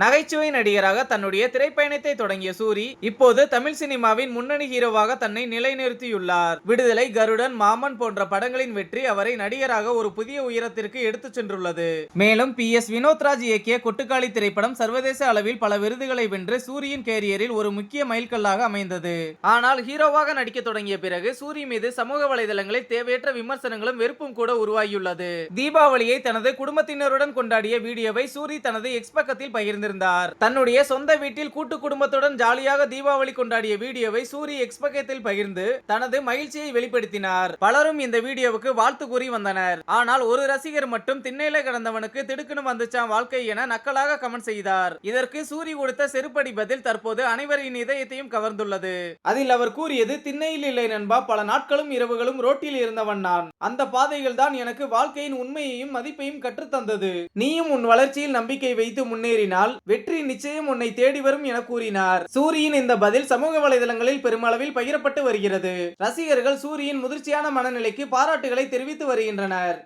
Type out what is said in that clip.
நகைச்சுவை நடிகராக தன்னுடைய திரைப்பயணத்தை தொடங்கிய சூரி இப்போது தமிழ் சினிமாவின் முன்னணி ஹீரோவாக தன்னை நிலைநிறுத்தியுள்ளார். விடுதலை, கருடன், மாமன் போன்ற படங்களின் வெற்றி அவரை நடிகராக ஒரு புதிய உயரத்திற்கு எடுத்துச் சென்றுள்ளது. மேலும் PS வினோத்ராஜ் இயக்கிய கொட்டுக்காளி திரைப்படம் சர்வதேச அளவில் பல விருதுகளை வென்று சூரியின் கேரியரில் ஒரு முக்கிய மைல்கல்லாக அமைந்தது. ஆனால் ஹீரோவாக நடிக்க தொடங்கிய பிறகு சூரி மீது சமூக வலைதளங்களில் தேவையற்ற விமர்சனங்களும் வெறுப்பும் கூட உருவாகியுள்ளது. தீபாவளியை தனது குடும்பத்தினருடன் கொண்டாடிய வீடியோவை சூரி தனது எக்ஸ் பக்கத்தில் பகிர்ந்து தன்னுடைய சொந்த வீட்டில் கூட்டு குடும்பத்துடன் ஜாலியாக தீபாவளி கொண்டாடிய வீடியோவை சூரி எக்ஸ் பக்கத்தில் பகிர்ந்து தனது மகிழ்ச்சியை வெளிப்படுத்தினார். பலரும் இந்த வீடியோவுக்கு வாழ்த்து கூறி வந்தனர். ஆனால் ஒரு ரசிகர் மட்டும் திண்ணையில கிடந்தவனுக்கு திடுக்குன்னு வந்துச்சான் வாழ்க்கை என நக்கலாக கமெண்ட் செய்தார். இதற்கு சூரி கொடுத்த செருப்படி பதில் தற்போது அனைவரின் இதயத்தையும் கவர்ந்துள்ளது. அதில் அவர் கூறியது, திண்ணையில் இல்லை நண்பா, பல நாட்களும் இரவுகளும் ரோட்டில் இருந்தவன் நான். அந்த பாதைகள் தான் எனக்கு வாழ்க்கையின் உண்மையையும் மதிப்பையும் கற்றுத்தந்தது. நீயும் உன் வளர்ச்சியில் நம்பிக்கை வைத்து முன்னேறினால் வெற்றி நிச்சயம் உன்னை தேடி வரும் என கூறினார். சூரியின் இந்த பதில் சமூக வலைதளங்களில் பெருமளவில் பகிரப்பட்டு வருகிறது. ரசிகர்கள் சூரியின் முதிர்ச்சியான மனநிலைக்கு பாராட்டுகளை தெரிவித்து வருகின்றனர்.